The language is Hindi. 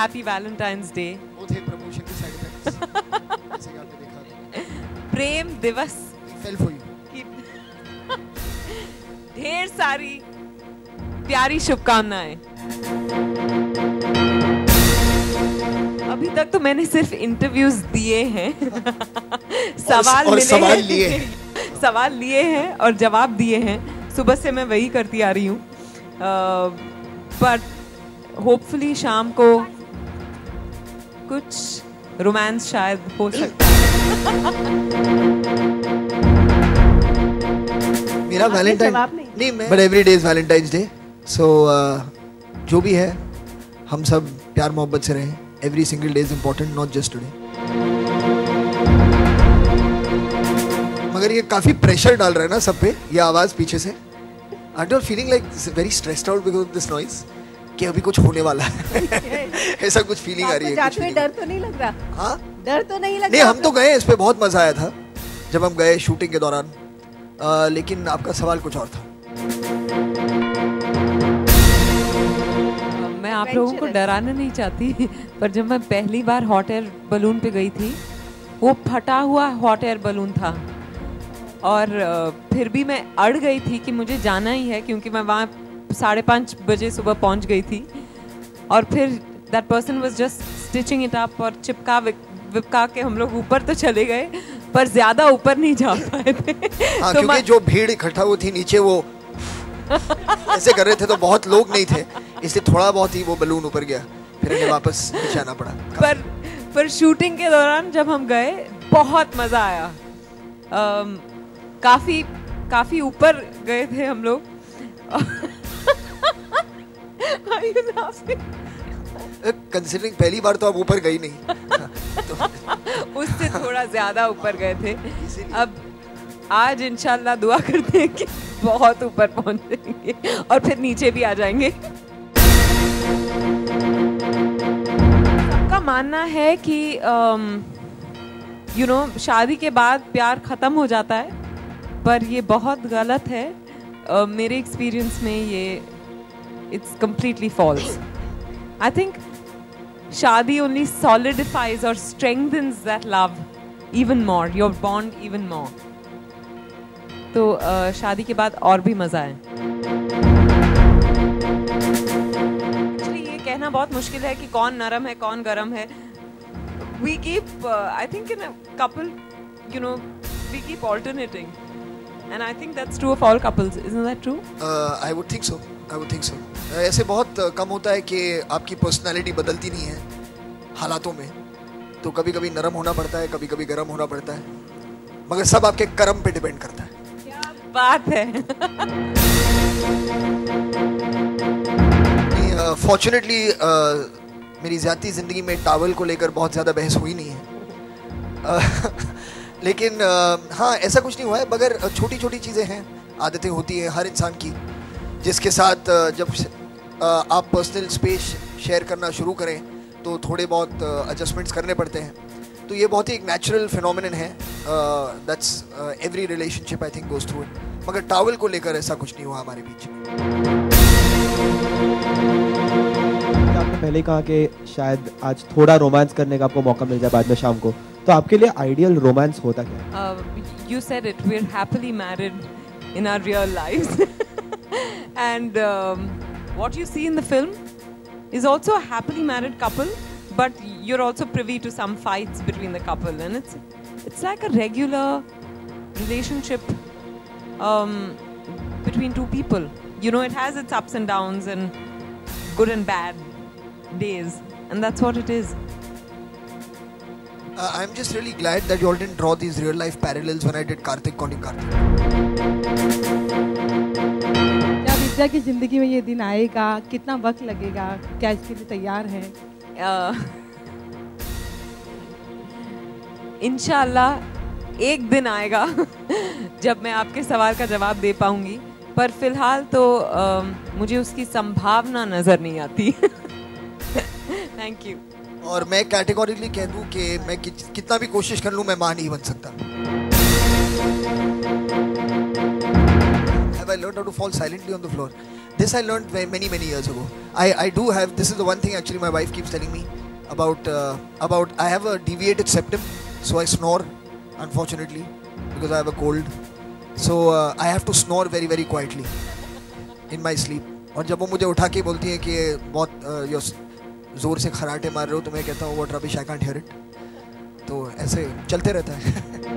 Happy Valentine's day. वो थे प्रमोशन के साइड इफेक्ट्स, जैसे कि आपने देखा। प्रेम दिवस फेल फॉर यू की ढेर सारी प्यारी शुभकामनाएं। अभी तक तो मैंने सिर्फ इंटरव्यूज दिए हैं सवाल और मिले सवाल हैं। लिए हैं। सवाल लिए हैं और जवाब दिए हैं। सुबह से मैं वही करती आ रही हूँ। बट होपफुली शाम को कुछ रोमांस शायद हो सकता है। मेरा वैलेंटाइन नहीं, but every day is Valentine's day. So जो भी है हम सब प्यार मोहब्बत से रहें। Every single day is important, not just today. मगर ये काफी प्रेशर डाल रहा है ना सब पे, ये आवाज पीछे से। Aren't you feeling like very stressed out because of this noise? कि अभी कुछ होने वाला है ऐसा कुछ फीलिंग आ रही है। जाते हुए डर तो नहीं लग रहा? हाँ, डर तो नहीं लग नहीं, रहा? हम तो गए, इस पे बहुत मजा आया था जब हम गए शूटिंग के दौरान। लेकिन आपका सवाल कुछ और था। मैं आप लोगों को डराना नहीं चाहती, पर जब मैं पहली बार हॉट एयर बलून पे गई थी, वो फटा हुआ हॉट एयर बलून था और फिर भी मैं अड़ गई थी कि मुझे जाना ही है, क्योंकि मैं वहाँ 5:30 बजे सुबह पहुँच गई थी। और फिर that person was just stitching it up और चिपका विपका के हम लोग ऊपर तो चले गए, पर ज्यादा ऊपर नहीं जा पाए थे। हाँ, तो क्योंकि जो भीड़ इकट्ठा हुई थी नीचे, वो ऐसे कर रहे थे, तो बहुत लोग नहीं थे, इसलिए थोड़ा बहुत ही वो बलून ऊपर गया, फिर इन्हें वापस नीचे आना पड़ा। पर शूटिंग के दौरान जब हम गए बहुत मजा आया। काफी ऊपर गए थे हम लोग। कंसिडरिंग पहली बार तो आप ऊपर गई नहीं तो उससे थोड़ा ज्यादा ऊपर गए थे। अब आज इंशाल्लाह दुआ करते हैं कि बहुत ऊपर पहुंचेंगे और फिर नीचे भी आ जाएंगे। सबका मानना है कि शादी के बाद प्यार खत्म हो जाता है, पर ये बहुत गलत है। मेरे एक्सपीरियंस में ये it's completely false. I think शादी only solidifies or strengthens that love even more, your bond even more. तो शादी के बाद और भी मजा है। Actually ये कहना बहुत मुश्किल है कि कौन नरम है कौन गरम है। We keep, I think in a couple, we keep alternating. And I think that's true of all couples, isn't that true? I would think so. ऐसे बहुत कम होता है कि आपकी पर्सनालिटी बदलती नहीं है हालातों में, तो कभी कभी नरम होना पड़ता है, कभी कभी गर्म होना पड़ता है, मगर सब आपके कर्म पे डिपेंड करता है। क्या बात है। फॉर्चुनेटली मेरी ज़्यादा ज़िंदगी में टावल को लेकर बहुत ज़्यादा बहस हुई नहीं है। लेकिन हाँ, ऐसा कुछ नहीं हुआ है, मगर छोटी छोटी चीज़ें हैं, आदतें होती हैं हर इंसान की, जिसके साथ जब आप पर्सनल स्पेस शेयर करना शुरू करें तो थोड़े बहुत एडजस्टमेंट्स करने पड़ते हैं। तो ये बहुत ही एक नेचुरल फिनोमिनन है। That's every relationship I think goes through it. मगर टावल को लेकर ऐसा कुछ नहीं हुआ हमारे बीच। आपने पहले कहा कि शायद आज थोड़ा रोमांस करने का आपको मौका मिल जाए बाद में शाम को, तो आपके लिए आइडियल रोमांस होता क्या है? You said it, we're happily married in our real lives. And what you see in the film is also a happily married couple, but you're also privy to some fights between the couple, and it's like a regular relationship between two people. It has its ups and downs and good and bad days, and that's what it is. I'm just really glad that you all didn't draw these real life parallels when I did Karthik calling Karthik. क्या विद्या की जिंदगी में ये दिन आएगा? कितना वक्त लगेगा? क्या इसके लिए तैयार है? इंशाल्लाह एक दिन आएगा जब मैं आपके सवाल का जवाब दे पाऊंगी, पर फिलहाल तो मुझे उसकी संभावना नजर नहीं आती। Thank you. और मैं कैटेगोरिकली कह दूं कि मैं कितना भी कोशिश कर लूं, मैं मां नहीं बन सकता। Have I learned how to fall silently on the floor? This I learned many years ago. I do have, this is the one thing actually my wife keeps telling me about I have a deviated septum, so I snore unfortunately because I have a cold. So I have to snore very quietly in my sleep. और जब वो मुझे उठा के बोलती है कि बहुत जोर से खराटे मार रहे हो, तो मैं कहता हूँ what rubbish, I can't hear it. तो ऐसे चलते रहता है.